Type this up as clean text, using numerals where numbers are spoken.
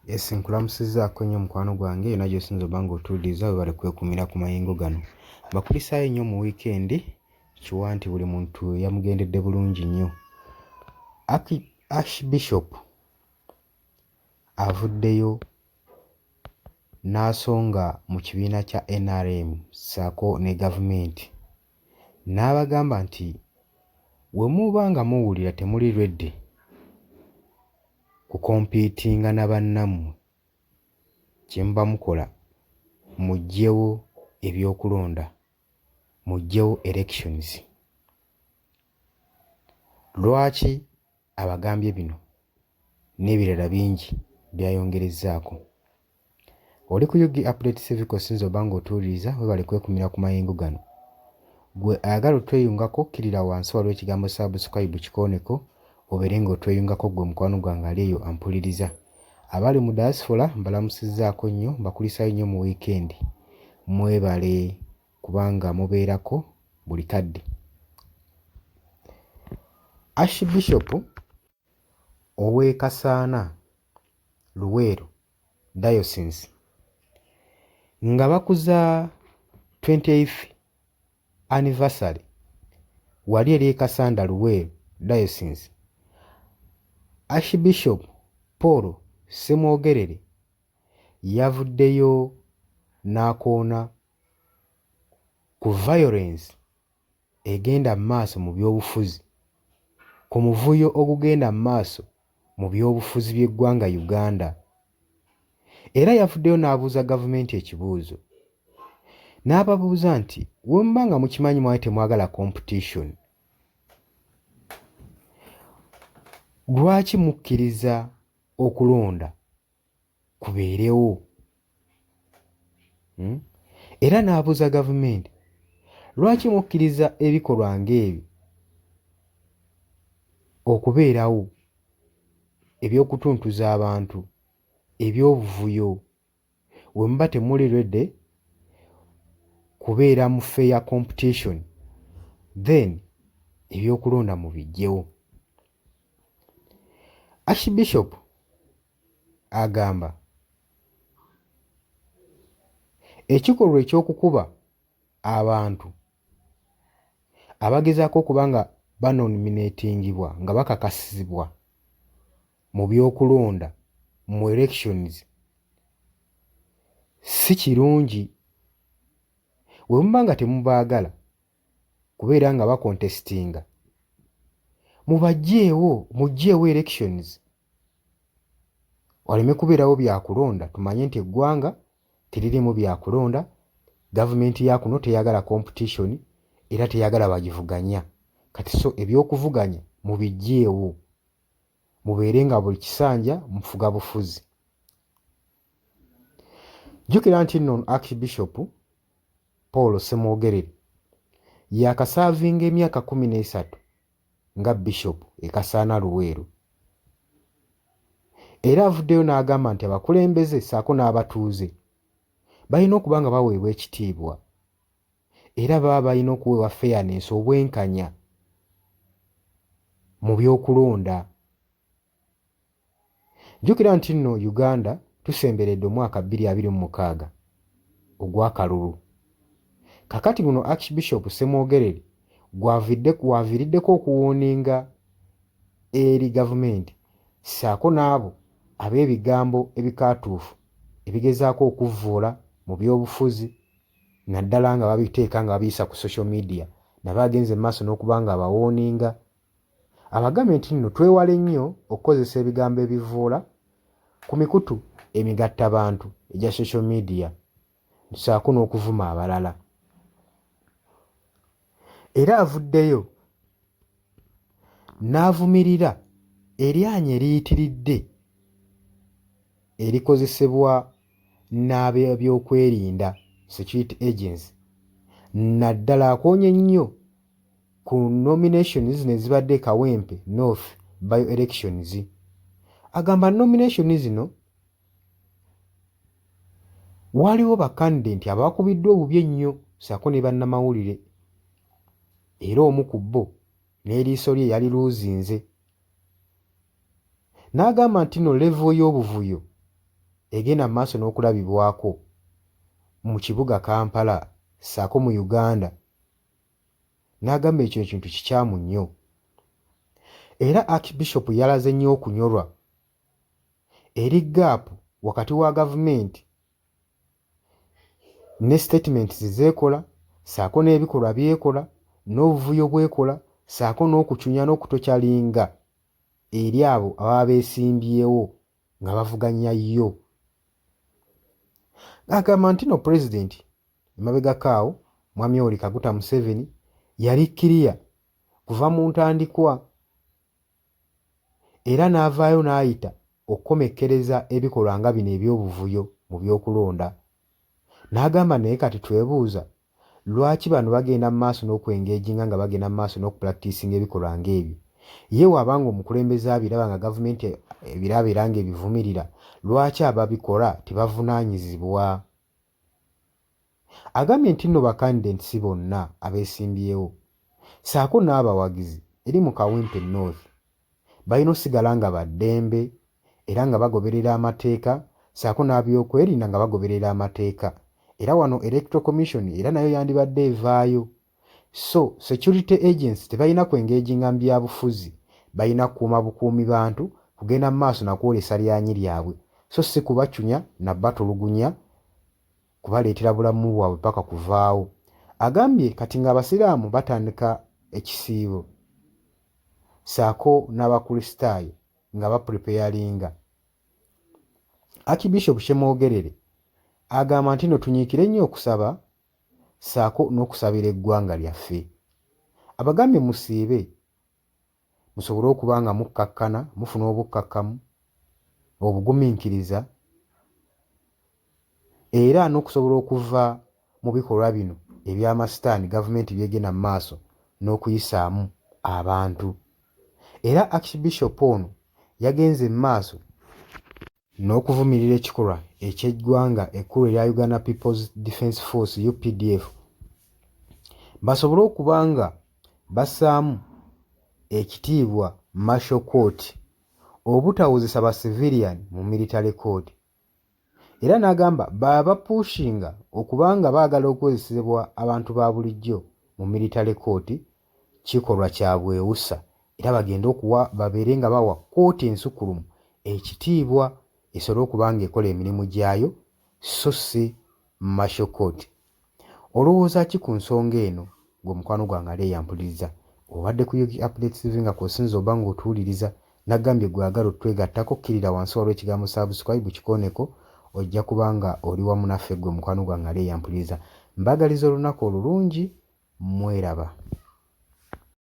Yes, nkulamusizzaako nnyo mukwano gwange yonna gy'osinza obba ng'otuuliriza bwe bali kwekumira ku mayengo gano. Bakulisaayo nnyo mu wiikendi kiwa nti buli muntu yamugendedde bulungi nnyo. Archbishop avuddeyo n'asonga mu kibiina kya NRM ssaako ne gavumenti n'abagamba nti bwe muba nga muwulira temuli ready kukompiitinga na bannammwe kye muba mukola muggyewo ebyokulonda, muggyewo elections. Lwaki abagambye bino n'ebirala bingi byayongerezzaako? Oli ku UG Update TV osinza obba ng'otuuliriza we bali kwekumira ku mayengo gano. Gwe ayagala otweyungako kkirira wansi waliwo ekigambo subscribe kikooneko obeere ng'otweyungako gwe mukwano gwange ali eyo ampuliriza. Abali mu diaspora mbalamusizzaako nnyo, mbakulisaayo nnyo mu wiikendi. Mwebale kubanga mubeerako buli kadde. Archbishop ow'e Kasaana Luweero Diocese nga bakuza 28th anniversary wali eri e Kasanda Luweero Diocese, Archbishop Paul Ssemwogerere yavuddeyo n'akoona ku violence egenda mu maaso mu byobufuzi, ku muvuyo ogugenda mu maaso mu byobufuzi by'eggwanga Uganda. Era yavuddeyo n'abuuza gavumenti ekibuuzo, n'ababuuza nti bwe muba nga mukimanyi mwali temwagala competition, lwaki mukkiriza okulonda kubeerewo? Era n'abuuza gavumenti, lwaki mukkiriza ebikolwa ng'ebyo okubeerawo, eby'okutuntuza abantu, eby'obuvuyo, we muba temuli ready kubeera mu fair competition, then ebyokulonda mubiggyewo. Archbishop agamba ekikolwa eky'okukuba abantu abagezaako okuba nga banominatingibwa nga bakakasibwa mu byokulonda mu elections si kirungi. Bwe muba nga temubaagala kubeera nga bakontestinga, muggyeewo elections, waleme kubeerawo byakulonda. Tumanye nti eggwanga teririmu byakulonda, gavumenti ya kuno teyagala competition era teyagala bagivuganya. Kati so ebyokuvuganya mubiggyeewo, mubeere nga buli kisanja mufuga bufuzi. Jjukira nti nno Archbishop Paul Ssemwogerere yakasaavinga emyaka 13 nga bishop e Kasaana Luweero. Era avuddeyo n'agamba nti abakulembeze ssaako n'abatuuze balina okuba nga baweebwa ekitiibwa era baba balina okuweebwa fairness, obwenkanya mu byokulonda. Jjukira nti nno Uganda tusemberedde omwaka 2026 ogw'akalulu. Kakati guno Archbishop Ssemwogerere gwaviiriddeko okuwooninga eri gavumenti ssaako n'abo ab'ebigambo ebikaatuufu ebigezaako okuvvoola mu byobufuzi, naddala nga babiteeka nga babiyisa ku social media, nabo agenze mu maaso n'okuba nga abawooninga. Abagambye nti nno twewale nnyo okukozesa ebigambo ebivvoola ku mikutu emigattabantu egya social media ssaako n'okuvuma abalala. Era avuddeyo n'avumirira eryanyi eriyitiridde erikozesebwa n'ab'ebyokwerinda security agents, naddala akoonye nnyo ku nominations zino ezibadde e Kawempe North by elections. Agamba nominations zino waliwo bakandidenti abakubiddwa obubi ennyo ssaako ne bannamawulire, era omu ku bo n'eriiso lye yali luuzinze. N'agamba nti no level y'obuvuyo egenda mu maaso n'okulabibwako mu kibuga Kampala ssaako mu Uganda, n'agamba ekyo ekintu kikyamu nnyo. Era Archbishop yalaze nnyo okunyolwa eri gaapu wakati wa gavumenti ne statements zeekola ssaako n'ebikolwa byekola n'obuvuyo bwekola ssaako n'okucunya n'okutokyalinga eri abo ababa beesimbyewo nga bavuganya yo. Agamba nti no pulezidenti emabegakaawo Mwami Yoweri Kaguta Museveni yali kkiriya kuva mu ntandikwa era n'avaayo n'ayita okukomekkereza ebikolwa nga bino eby'obuvuyo mu by'okulonda. N'agamba naye kati twebuuza lwaki bano bagenda mu maaso n'okwengeejinga nga bagenda mu maaso n'okupulakitiisinga ebikolwa ng'ebyo. Ye wabanga omukulembeze abiraba nga gavumenti ebiraba era ng'ebivumirira, lwaki ababikola tebavunaanyizibwa? Agambye nti nno bakandidenti si bonna abeesimbyewo ssaako n'abawagizi eri mu Kawempe North balina osigala nga baddembe era nga bagoberera amateeka ssaako n'abyokwerinda nga bagoberera amateeka. Era wano Electoral Commission era nayo yandibadde evaayo. So security agents tebalina kwengeejinga mu byabufuzi, balina kukuuma bukuumi bantu, kugenda mu maaso na kwolesa lyanyi lyabwe, so si kubacunya na batulugunya kubaleetera bulamu bwabwe paka kuvaawo. Agambye kati ng'Abasiraamu batandika ekisiibo ssaako n'Abakristaayo nga bapreparinga. Archbishop Kyemwogerere agamba nti no tunyiikire nnyo okusaba ssaako n'okusabira eggwanga lyaffe. Abagambye musiibe musobole okuba nga mukkakkana, mufuna obukkakkamu, obugumiikiriza era n'okusobola okuva mu bikolwa bino eby'amasitaani gavumenti byegenda mu maaso n'okuyisaamu abantu. Era Archbishop ono yagenze mu maaso n'okuvumirira ekikolwa eky'eggwanga ekkulu erya Uganda People's Defence Force UPDF basobole okuba nga bassaamu ekitiibwa Martial Court obutawozesa ba civilian mu military court. Era n'agamba baba pushinga okubanga baagala okukozesebwa abantu ba bulijjo mu military court kikolwa kya bwewusa, era bagenda okuwa babeere nga bawa kooti ensukulumu ekitiibwa esobole okuba nga ekola emirimu gyayo so si Martial Court. Olowooza ki ku nsonga eno ng'omukwano gwange ali eyampuliriza? Obadde ku Yugi Updates TV nga kw'osinza oba ng'otuwuliriza, nagambye gwagala otwegattako, kkirira wansi waliwo ekigambo subscribe kikooneko, ojja kubanga oli wamu naffe gwe mukwano gwange ali eyampuliriza. Mbagaliza olunaku olulungi, mweraba.